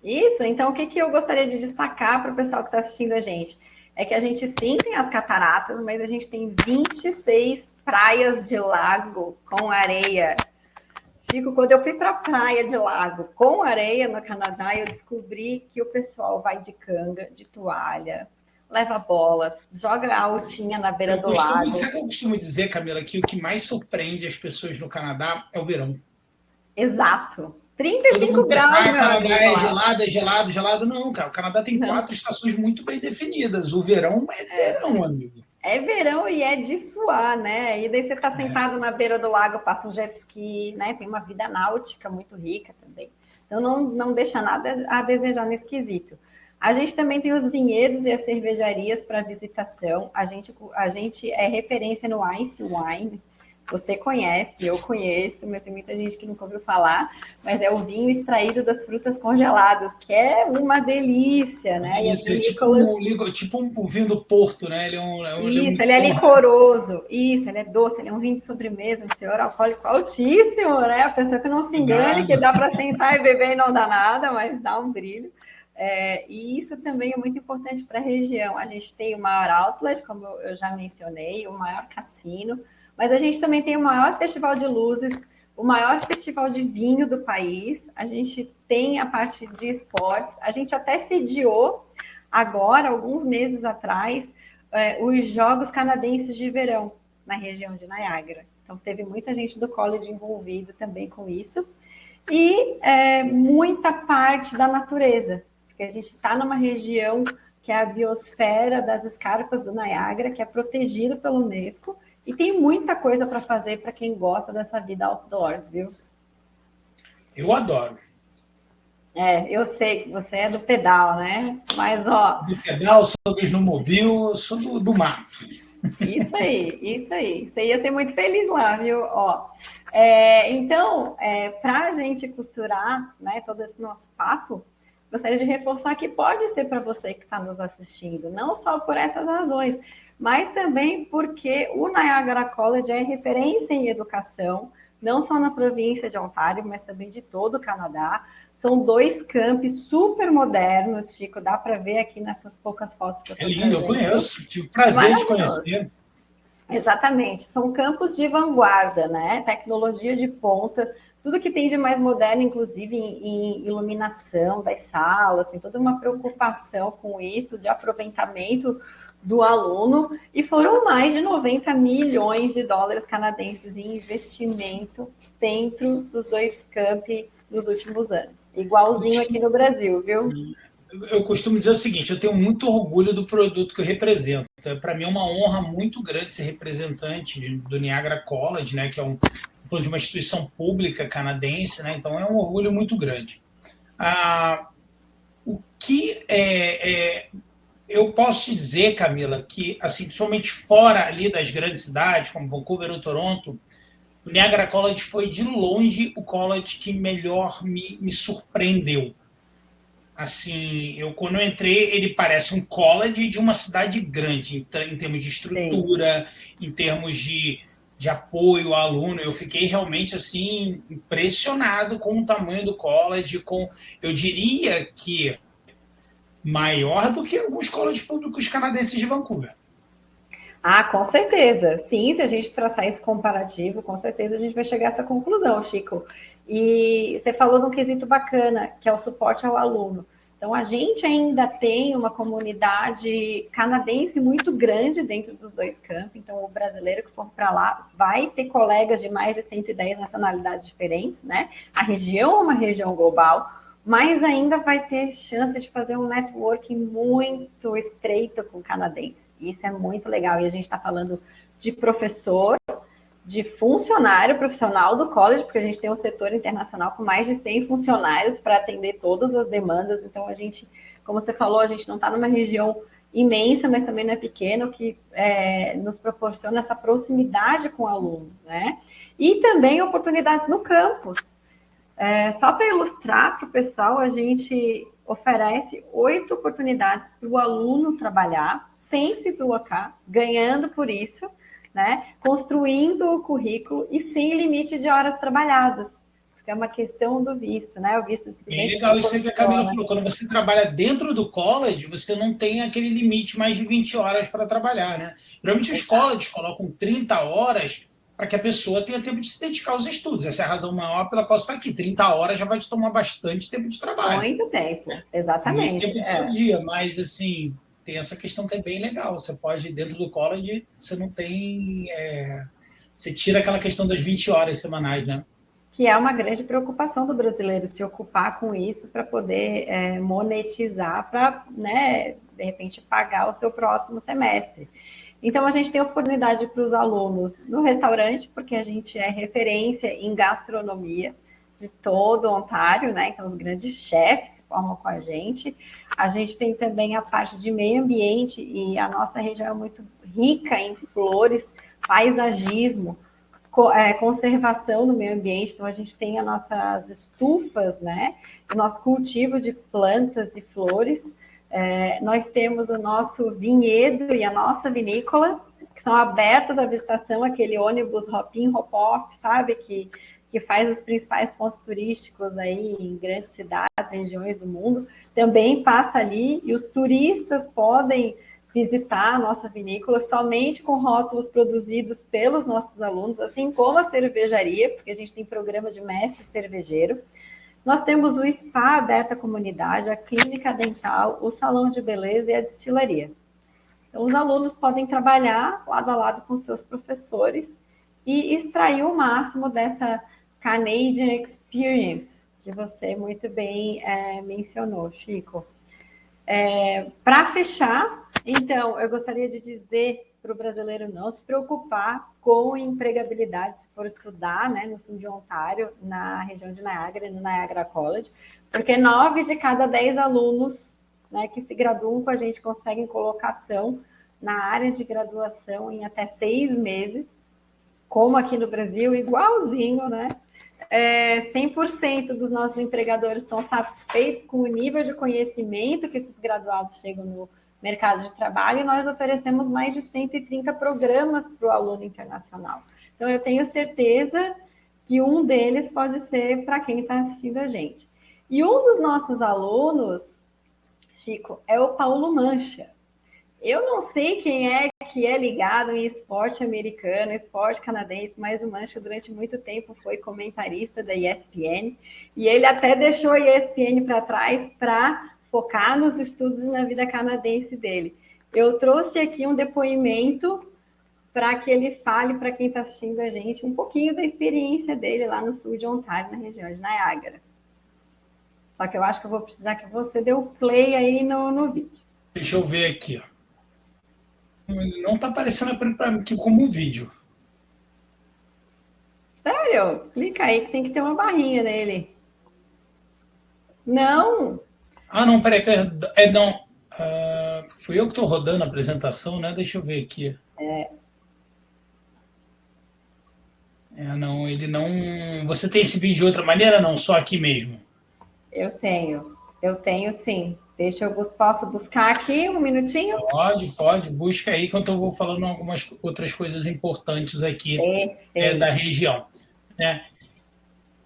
Isso, então o que eu gostaria de destacar para o pessoal que está assistindo a gente? É que a gente sim tem as cataratas, mas a gente tem 26 praias de lago com areia. Chico, quando eu fui para a praia de lago com areia no Canadá, eu descobri que o pessoal vai de canga, de toalha, leva bola, joga a altinha na beira do lago. Sabe o que eu costumo dizer, Camila, que o que mais surpreende as pessoas no Canadá é o verão. Exato. 35 graus. O Canadá é gelado. Não, cara. O Canadá tem 4 estações muito bem definidas. O verão é verão, amigo. É verão e é de suar, né? E daí você tá sentado na beira do lago, passa um jet ski, né? Tem uma vida náutica muito rica também. Então não deixa nada a desejar nesse quesito. A gente também tem os vinhedos e as cervejarias para visitação. A gente é referência no Ice Wine. Você conhece, eu conheço, mas tem muita gente que nunca ouviu falar. Mas é o vinho extraído das frutas congeladas, que é uma delícia, né? Isso, é tipo um vinho do Porto, né? Ele é licoroso. Isso, ele é doce, ele é um vinho de sobremesa, um teor alcoólico altíssimo, né? A pessoa que não se engane, que dá para sentar e beber e não dá nada, mas dá um brilho. E isso também é muito importante para a região. A gente tem o maior outlet, como eu já mencionei, o maior cassino, mas a gente também tem o maior festival de luzes, o maior festival de vinho do país, a gente tem a parte de esportes, a gente até sediou agora, alguns meses atrás, os Jogos Canadenses de Verão na região de Niagara. Então, teve muita gente do college envolvida também com isso. E muita parte da natureza, porque a gente está numa região que é a biosfera das escarpas do Niagara, que é protegido pela Unesco, e tem muita coisa para fazer para quem gosta dessa vida outdoors, viu? Eu adoro. Eu sei que você é do pedal, né? Mas, ó... Do pedal, sou do snowmobile, sou do mato. Isso aí. Você ia ser muito feliz lá, viu? Ó, então, para a gente costurar, né, todo esse nosso papo, gostaria de reforçar que pode ser para você que está nos assistindo, não só por essas razões, mas também porque o Niagara College é referência em educação, não só na província de Ontário, mas também de todo o Canadá. São 2 campi super modernos, Chico, dá para ver aqui nessas poucas fotos que eu estou lindo, eu conheço, tive o prazer de conhecer. Exatamente, são campos de vanguarda, né? Tecnologia de ponta, tudo que tem de mais moderno, inclusive em iluminação das salas, tem toda uma preocupação com isso, de aproveitamento do aluno, e foram mais de 90 milhões de dólares canadenses em investimento dentro dos 2 campi nos últimos anos. Igualzinho aqui no Brasil, viu? Eu costumo dizer o seguinte, eu tenho muito orgulho do produto que eu represento. Para mim é uma honra muito grande ser representante do Niagara College, né, que é de uma instituição pública canadense, né, então é um orgulho muito grande. O que eu posso te dizer, Camila, que assim, principalmente fora ali das grandes cidades, como Vancouver ou Toronto, o Niagara College foi de longe o college que melhor me surpreendeu. Assim, quando eu entrei, ele parece um college de uma cidade grande, em termos de estrutura, sim, em termos de apoio ao aluno. Eu fiquei realmente assim impressionado com o tamanho do college, eu diria que maior do que alguns colleges públicos canadenses de Vancouver. Com certeza. Sim, se a gente traçar esse comparativo, com certeza a gente vai chegar a essa conclusão, Chico. E você falou de um quesito bacana, que é o suporte ao aluno. Então, a gente ainda tem uma comunidade canadense muito grande dentro dos 2 campi. Então, o brasileiro que for para lá vai ter colegas de mais de 110 nacionalidades diferentes, né? A região é uma região global, mas ainda vai ter chance de fazer um networking muito estreito com o canadense. Isso é muito legal. E a gente está falando de professor, de funcionário profissional do college, porque a gente tem um setor internacional com mais de 100 funcionários para atender todas as demandas. Então, a gente, como você falou, a gente não está numa região imensa, mas também não é pequena, o que nos proporciona essa proximidade com o aluno, né? E também oportunidades no campus. Só para ilustrar para o pessoal, a gente oferece 8 oportunidades para o aluno trabalhar sem se deslocar, ganhando por isso, né? Construindo o currículo e sem limite de horas trabalhadas, porque é uma questão do visto, né? O visto de estudante. É legal isso que a Camila falou. Quando você trabalha dentro do college, você não tem aquele limite mais de 20 horas para trabalhar, né? Geralmente os colleges colocam 30 horas para que a pessoa tenha tempo de se dedicar aos estudos. Essa é a razão maior pela qual você está aqui. 30 horas já vai te tomar bastante tempo de trabalho. Muito tempo, exatamente. Muito tempo do seu dia, mas assim, tem essa questão que é bem legal. Você pode, dentro do college, você não tem... você tira aquela questão das 20 horas semanais, né? Que é uma grande preocupação do brasileiro se ocupar com isso para poder monetizar, para, né, de repente, pagar o seu próximo semestre. Então, a gente tem oportunidade para os alunos no restaurante, porque a gente é referência em gastronomia de todo o Ontário, né? Então, os grandes chefes se formam com a gente. A gente tem também a parte de meio ambiente, e a nossa região é muito rica em flores, paisagismo, conservação do meio ambiente. Então, a gente tem as nossas estufas, né? O nosso cultivo de plantas e flores. Nós temos o nosso vinhedo e a nossa vinícola, que são abertas à visitação, aquele ônibus hop-in, hop-off, sabe? Que faz os principais pontos turísticos aí em grandes cidades, regiões do mundo. Também passa ali, e os turistas podem visitar a nossa vinícola somente com rótulos produzidos pelos nossos alunos, assim como a cervejaria, porque a gente tem programa de mestre cervejeiro. Nós temos o spa aberto à comunidade, a clínica dental, o salão de beleza e a destilaria. Então, os alunos podem trabalhar lado a lado com seus professores e extrair o máximo dessa Canadian Experience, que você muito bem mencionou, Chico. Para fechar, então, eu gostaria de dizer para o brasileiro não se preocupar com empregabilidade, se for estudar, né, no sul de Ontário, na região de Niagara, no Niagara College, porque 9 de cada 10 alunos, né, que se graduam com a gente conseguem colocação na área de graduação em até 6 meses, como aqui no Brasil, igualzinho, né? 100% dos nossos empregadores estão satisfeitos com o nível de conhecimento que esses graduados chegam no mercado de trabalho, e nós oferecemos mais de 130 programas para o aluno internacional. Então, eu tenho certeza que um deles pode ser para quem está assistindo a gente. E um dos nossos alunos, Chico, é o Paulo Mancha. Eu não sei quem é que é ligado em esporte americano, esporte canadense, mas o Mancha durante muito tempo foi comentarista da ESPN, e ele até deixou a ESPN para trás para focar nos estudos e na vida canadense dele. Eu trouxe aqui um depoimento para que ele fale para quem está assistindo a gente um pouquinho da experiência dele lá no sul de Ontário, na região de Niagara. Só que eu acho que eu vou precisar que você dê o play aí no vídeo. Deixa eu ver aqui. Não está aparecendo para mim como vídeo. Sério? Clica aí que tem que ter uma barrinha nele. Não? Ah, não, peraí. Não. Fui eu que estou rodando a apresentação, né? Deixa eu ver aqui. Não, ele não... Você tem esse vídeo de outra maneira? Não, só aqui mesmo. Eu tenho sim. Posso buscar aqui um minutinho? Pode. Busca aí, enquanto eu vou falando algumas outras coisas importantes aqui da região. Né?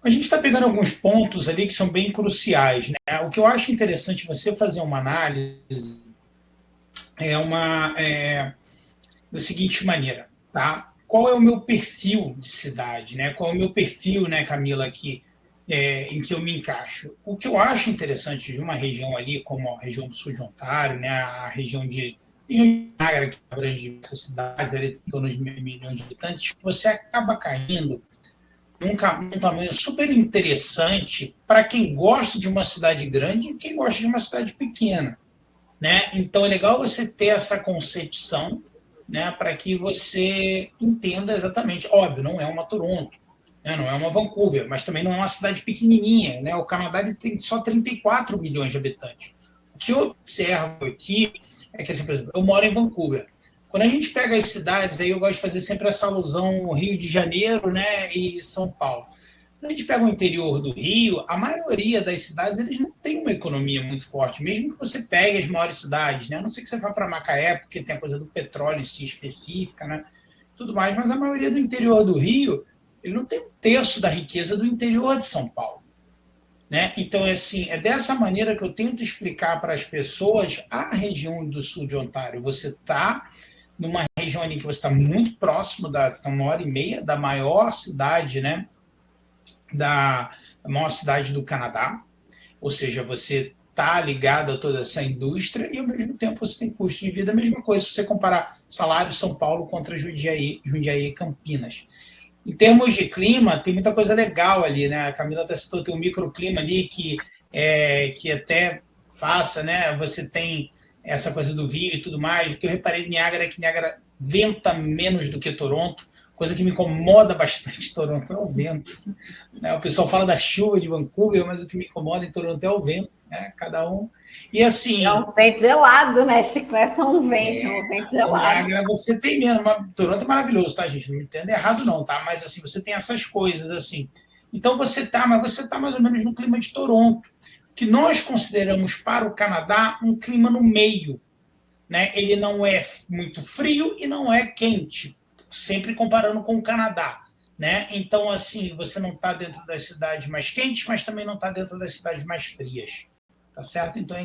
A gente está pegando alguns pontos ali que são bem cruciais. Né? O que eu acho interessante você fazer uma análise da seguinte maneira, tá? Qual é o meu perfil de cidade? Né? Qual é o meu perfil, né, Camila, aqui, em que eu me encaixo? O que eu acho interessante de uma região ali, como a região do sul de Ontário, né, a região de Niagara, que abrange diversas cidades, ali em torno de 1 milhão de habitantes, você acaba caindo num tamanho super interessante para quem gosta de uma cidade grande e quem gosta de uma cidade pequena. Né? Então, é legal você ter essa concepção, né, para que você entenda exatamente. Óbvio, não é uma Toronto, né, não é uma Vancouver, mas também não é uma cidade pequenininha. Né? O Canadá tem só 34 milhões de habitantes. O que eu observo aqui é que, assim, por exemplo, eu moro em Vancouver. Quando a gente pega as cidades, aí eu gosto de fazer sempre essa alusão Rio de Janeiro, né, e São Paulo. Quando a gente pega o interior do Rio, a maioria das cidades eles não tem uma economia muito forte, mesmo que você pegue as maiores cidades, né? A não ser que você vá para Macaé, porque tem a coisa do petróleo em si específica, né? Tudo mais, mas a maioria do interior do Rio, ele não tem um terço da riqueza do interior de São Paulo. Né? Então, assim, é dessa maneira que eu tento explicar para as pessoas a região do sul de Ontário. Você está numa região ali que você está muito próximo, está 1h30 da maior cidade, né? Da maior cidade do Canadá, ou seja, você está ligado a toda essa indústria e, ao mesmo tempo, você tem custo de vida. A mesma coisa se você comparar salário São Paulo contra Jundiaí e Campinas. Em termos de clima, tem muita coisa legal ali, né? A Camila até citou, tem um microclima ali que até faça, né? Você tem essa coisa do vinho e tudo mais. O que eu reparei em Niagara é que Niagara venta menos do que Toronto, coisa que me incomoda bastante em Toronto é o vento. Né? O pessoal fala da chuva de Vancouver, mas o que me incomoda em Toronto é o vento, né? Cada um. E assim. É um vento gelado, né, Chico? Não é só um vento, é um vento gelado. Niagara você tem menos. Toronto é maravilhoso, tá, gente? Não me entenda errado, não, tá? Mas assim, você tem essas coisas assim. Então você tá mais ou menos no clima de Toronto, que nós consideramos para o Canadá um clima no meio. Né? Ele não é muito frio e não é quente, sempre comparando com o Canadá. Né? Então, assim, você não está dentro das cidades mais quentes, mas também não está dentro das cidades mais frias. Tá certo? Então,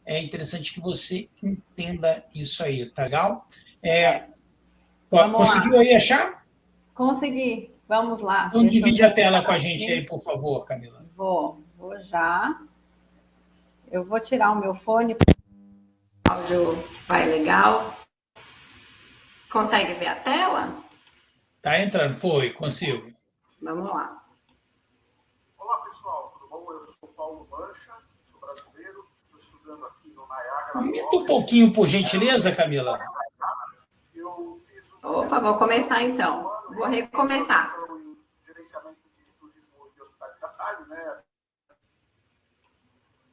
é interessante que você entenda isso aí, tá legal? Conseguiu aí achar? Consegui. Vamos lá. Então, divide a tela com a gente aí, por favor, Camila. Vou já. Eu vou tirar o meu fone, o áudio vai legal. Consegue ver a tela? Tá entrando, consigo. Vamos lá. Olá pessoal, tudo bom? Eu sou Paulo Mancha, sou brasileiro, estou estudando aqui no Niagara. Aumenta um pouquinho, por gentileza, Camila. Opa, vou começar então. Vou recomeçar. Gerenciamento de turismo e hospitalidade, né?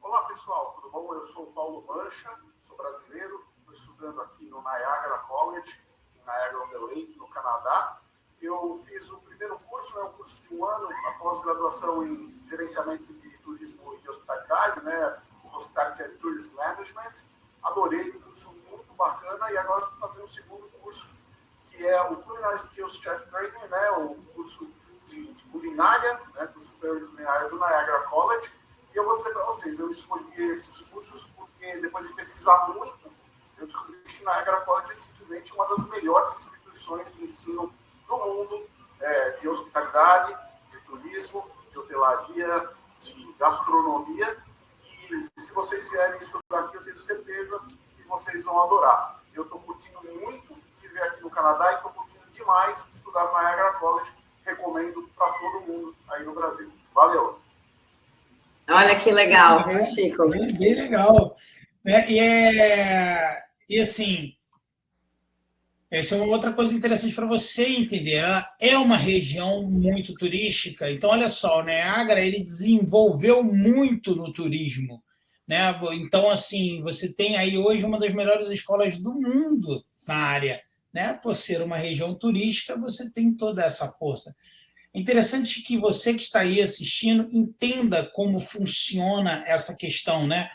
Olá pessoal, tudo bom? Eu sou Paulo Mancha, sou brasileiro, estou estudando aqui no Niagara College, em Niagara-on-the-Lake, no Canadá. Eu fiz o primeiro curso, um curso de 1 ano, a pós-graduação em gerenciamento de turismo e hospitalidade, né? Hospitality and Tourism Management. Adorei, um curso muito bacana, e agora estou fazendo o segundo curso, que é o Culinary Skills Chef Training, né? O curso de culinária, né? Curso superior de culinária do Niagara College. E eu vou dizer para vocês, eu escolhi esses cursos porque depois de pesquisar muito, eu descobri que Niagara College é simplesmente uma das melhores instituições de ensino do mundo, de hospitalidade, de turismo, de hotelaria, de gastronomia. E se vocês vierem estudar aqui, eu tenho certeza que vocês vão adorar. Eu estou curtindo muito viver aqui no Canadá e estou curtindo demais estudar no Niagara College. Recomendo para todo mundo aí no Brasil. Valeu! Olha que legal, viu, Chico? Bem legal. E assim, essa é uma outra coisa interessante para você entender. Ela é uma região muito turística. Então, olha só, o Niagara, ele desenvolveu muito no turismo, né? Então, assim, você tem aí hoje uma das melhores escolas do mundo na área, né? Por ser uma região turística, você tem toda essa força. É interessante que você que está aí assistindo entenda como funciona essa questão, né?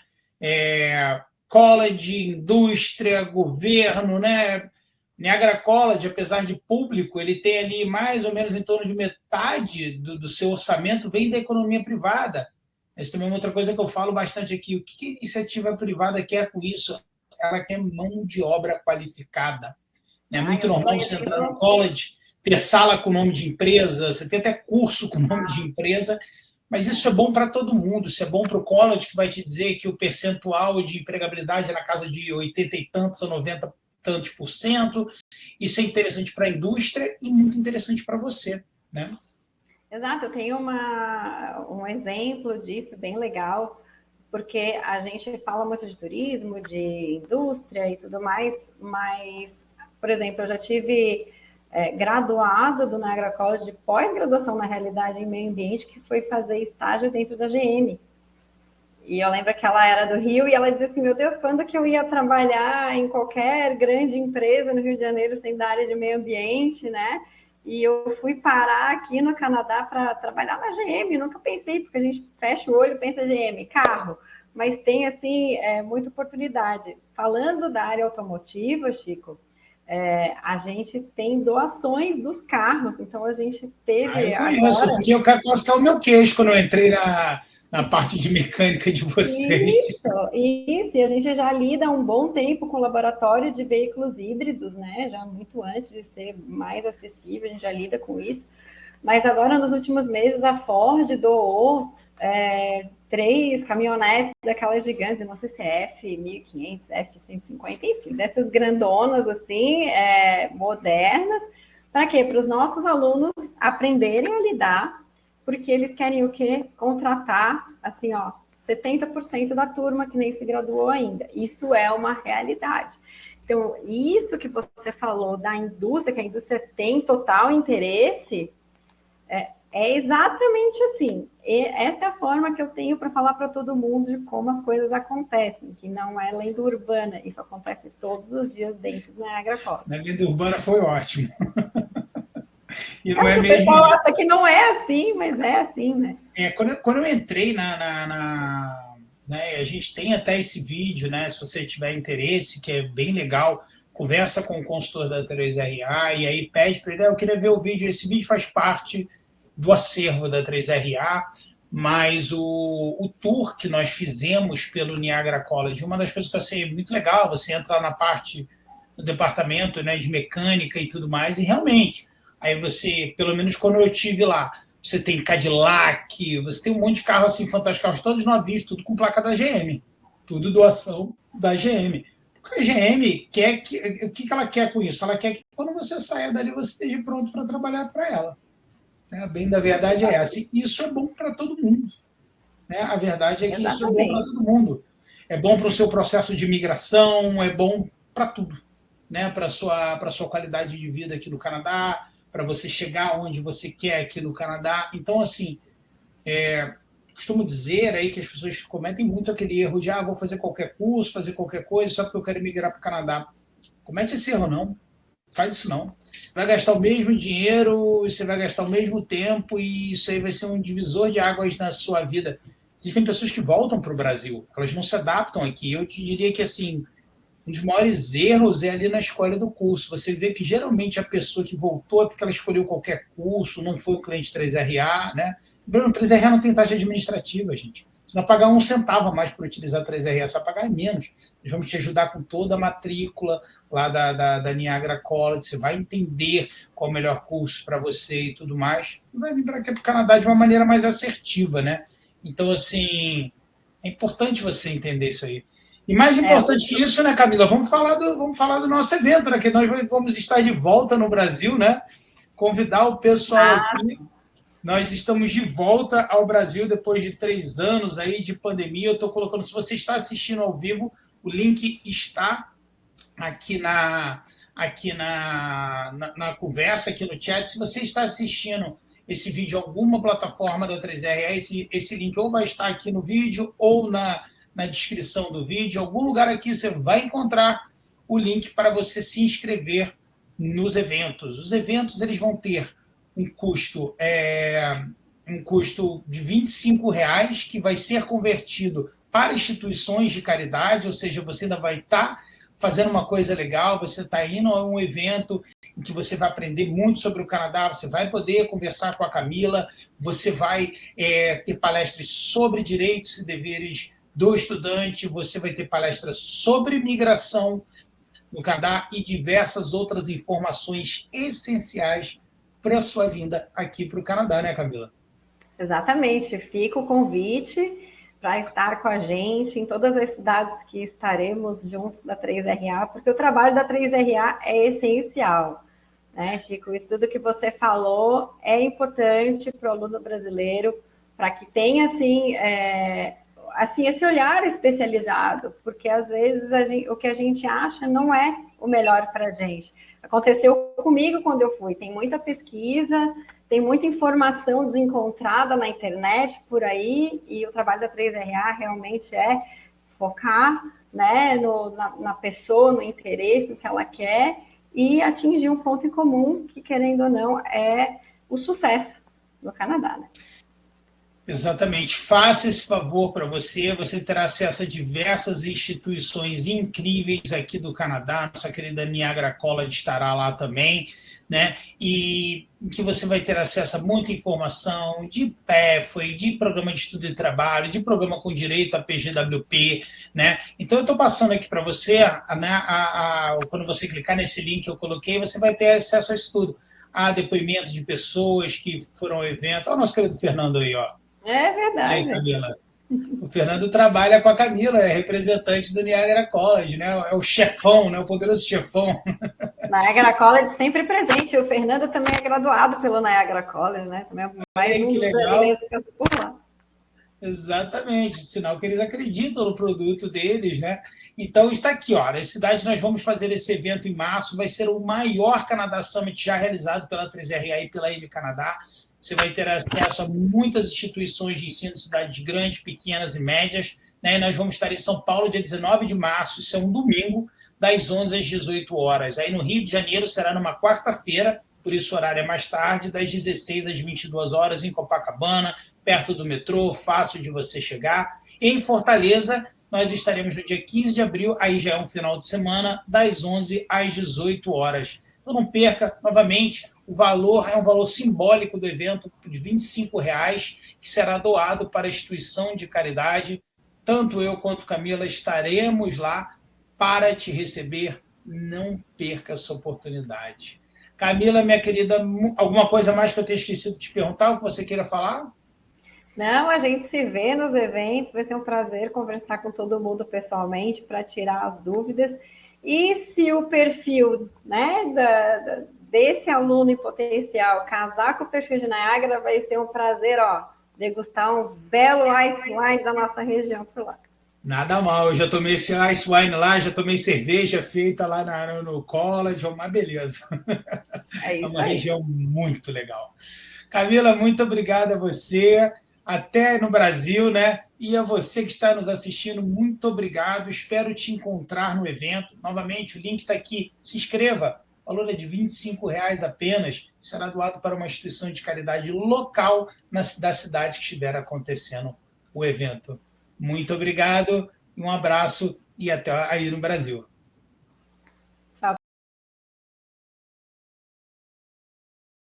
College, indústria, governo, né? Niagara College, apesar de público, ele tem ali mais ou menos em torno de metade do seu orçamento vem da economia privada. Essa também é outra coisa que eu falo bastante aqui. O que a iniciativa privada quer com isso? Ela quer mão de obra qualificada. É muito normal você entrar no college, ter sala com nome de empresa, você tem até curso com nome de empresa, mas isso é bom para todo mundo. Isso é bom para o college, que vai te dizer que o percentual de empregabilidade é na casa de 80 e tantos a 90 tantos por cento. Isso é interessante para a indústria e muito interessante para você, né? Exato, eu tenho um exemplo disso bem legal, porque a gente fala muito de turismo, de indústria e tudo mais, mas, por exemplo, eu já tive graduada do Niagara College de pós-graduação, na realidade, em meio ambiente, que foi fazer estágio dentro da GM. E eu lembro que ela era do Rio e ela dizia assim, meu Deus, quando que eu ia trabalhar em qualquer grande empresa no Rio de Janeiro sem da área de meio ambiente, né? E eu fui parar aqui no Canadá para trabalhar na GM, nunca pensei, porque a gente fecha o olho e pensa GM, carro, mas tem, assim, muita oportunidade. Falando da área automotiva, Chico, a gente tem doações dos carros, então a gente teve eu fiquei quase que o meu queixo quando eu entrei na parte de mecânica de vocês. Isso, e a gente já lida há um bom tempo com o laboratório de veículos híbridos, né? Já muito antes de ser mais acessível, a gente já lida com isso. Mas agora, nos últimos meses, a Ford doou 3 caminhonetes daquelas gigantes, não sei se é F-1500, F-150, enfim, dessas grandonas, assim, modernas. Para quê? Para os nossos alunos aprenderem a lidar, porque eles querem o quê? Contratar, assim, 70% da turma que nem se graduou ainda. Isso é uma realidade. Então, isso que você falou da indústria, que a indústria tem total interesse, é exatamente assim. Essa é a forma que eu tenho para falar para todo mundo de como as coisas acontecem, que não é lenda urbana, isso acontece todos os dias dentro do Niagara College. Na lenda urbana foi ótimo. E não é mesmo... O pessoal acha que não é assim, mas é assim, né? Quando eu entrei né, a gente tem até esse vídeo, né? Se você tiver interesse, que é bem legal, conversa com o consultor da 3RA e aí pede para ele, eu queria ver o vídeo. Esse vídeo faz parte do acervo da 3RA, mas o tour que nós fizemos pelo Niagara College, uma das coisas que eu achei muito legal, você entra na parte do departamento, né, de mecânica e tudo mais, e realmente, aí você, pelo menos quando eu estive lá, você tem Cadillac, você tem um monte de carro assim, fantásticos, carros todos novinhos, tudo com placa da GM, tudo doação da GM. A GM quer o que ela quer com isso? Ela quer que quando você saia dali, você esteja pronto para trabalhar para ela. A bem da verdade é essa. E isso é bom para todo mundo. Né? A verdade é que Exatamente. Isso é bom para todo mundo. É bom para o seu processo de migração, é bom para tudo. Né? Para a sua qualidade de vida aqui no Canadá, para você chegar onde você quer aqui no Canadá. Então, assim, costumo dizer aí que as pessoas cometem muito aquele erro de vou fazer qualquer curso, fazer qualquer coisa só porque eu quero migrar para o Canadá. Comete esse erro, não. Faz isso não. Vai gastar o mesmo dinheiro, você vai gastar o mesmo tempo e isso aí vai ser um divisor de águas na sua vida. Existem pessoas que voltam para o Brasil, elas não se adaptam aqui. Eu te diria que, assim, um dos maiores erros é ali na escolha do curso. Você vê que, geralmente, a pessoa que voltou é porque ela escolheu qualquer curso, não foi o cliente 3RA, né? O 3RA não tem taxa administrativa, gente. Você não vai pagar um centavo a mais por utilizar 3RA, você vai pagar menos. Nós vamos te ajudar com toda a matrícula lá da Niagara College, você vai entender qual é o melhor curso para você e tudo mais, e vai vir para aqui para o Canadá de uma maneira mais assertiva, né? Então, assim, é importante você entender isso aí. E mais importante que isso, né, Camila? Vamos falar do nosso evento, né? Que nós vamos estar de volta no Brasil, né? Convidar o pessoal aqui. Nós estamos de volta ao Brasil depois de 3 anos aí de pandemia. Eu estou colocando, se você está assistindo ao vivo, o link está aqui na conversa, aqui no chat. Se você está assistindo esse vídeo em alguma plataforma da 3RA, esse link ou vai estar aqui no vídeo ou na descrição do vídeo. Em algum lugar aqui você vai encontrar o link para você se inscrever nos eventos. Os eventos eles vão ter um custo de R$25, que vai ser convertido para instituições de caridade, ou seja, você ainda vai estar fazendo uma coisa legal, você está indo a um evento em que você vai aprender muito sobre o Canadá, você vai poder conversar com a Camila, você vai ter palestras sobre direitos e deveres do estudante, você vai ter palestras sobre migração no Canadá e diversas outras informações essenciais para a sua vinda aqui para o Canadá, né, Camila? Exatamente. Fica o convite para estar com a gente em todas as cidades que estaremos juntos da 3RA, porque o trabalho da 3RA é essencial, né, Chico? Isso tudo que você falou é importante para o aluno brasileiro, para que tenha, assim, esse olhar especializado, porque às vezes o que a gente acha não é o melhor para a gente. Aconteceu comigo quando eu fui. Tem muita pesquisa, tem muita informação desencontrada na internet por aí, e o trabalho da 3RA realmente é focar, né, na pessoa, no interesse, no que ela quer, e atingir um ponto em comum, que, querendo ou não, é o sucesso no Canadá, né? Exatamente. Faça esse favor para você. Você terá acesso a diversas instituições incríveis aqui do Canadá. Nossa querida Niagara College estará lá também, né? E que você vai ter acesso a muita informação de PEFOI, de programa de estudo e trabalho, de programa com direito a PGWP, né? Então, eu estou passando aqui para você, quando você clicar nesse link que eu coloquei, você vai ter acesso a isso tudo. A depoimentos de pessoas que foram ao evento. Olha o nosso querido Fernando aí, ó. É verdade. Aí, Camila. O Fernando trabalha com a Camila, é representante do Niagara College, né? É o chefão, né? O poderoso chefão. Niagara College sempre presente. O Fernando também é graduado pelo Niagara College, né? Também é mais um que dos legal. por lá. Exatamente, sinal que eles acreditam no produto deles, né? Então está aqui, ó. Na cidade nós vamos fazer esse evento em março, vai ser o maior Canadá Summit já realizado pela 3RA e pela M Canadá. Você vai ter acesso a muitas instituições de ensino, cidades grandes, pequenas e médias, né? E nós vamos estar em São Paulo, dia 19 de março, isso é um domingo, das 11 às 18 horas. Aí no Rio de Janeiro será numa quarta-feira, por isso o horário é mais tarde, das 16 às 22 horas, em Copacabana, perto do metrô, fácil de você chegar. E em Fortaleza, nós estaremos no dia 15 de abril, aí já é um final de semana, das 11 às 18 horas. Então não perca, novamente, o valor é um valor simbólico do evento de R$25, que será doado para a instituição de caridade. Tanto eu quanto Camila estaremos lá para te receber. Não perca essa oportunidade. Camila, minha querida, alguma coisa mais que eu tenha esquecido de te perguntar, o que você queira falar? Não, a gente se vê nos eventos, vai ser um prazer conversar com todo mundo pessoalmente para tirar as dúvidas. E se o perfil, né, desse aluno em potencial casar com o perfil de Niágara, vai ser um prazer, ó, degustar um belo ice wine da nossa região por lá. Nada mal, eu já tomei esse ice wine lá, já tomei cerveja feita lá no college, é uma beleza. É É isso uma aí. região muito legal. Camila, muito obrigado a você, até no Brasil, né? E a você que está nos assistindo, muito obrigado. Espero te encontrar no evento. Novamente, o link está aqui. Se inscreva. O valor é de R$ 25 apenas. Será doado para uma instituição de caridade local da cidade que estiver acontecendo o evento. Muito obrigado, um abraço e até aí no Brasil.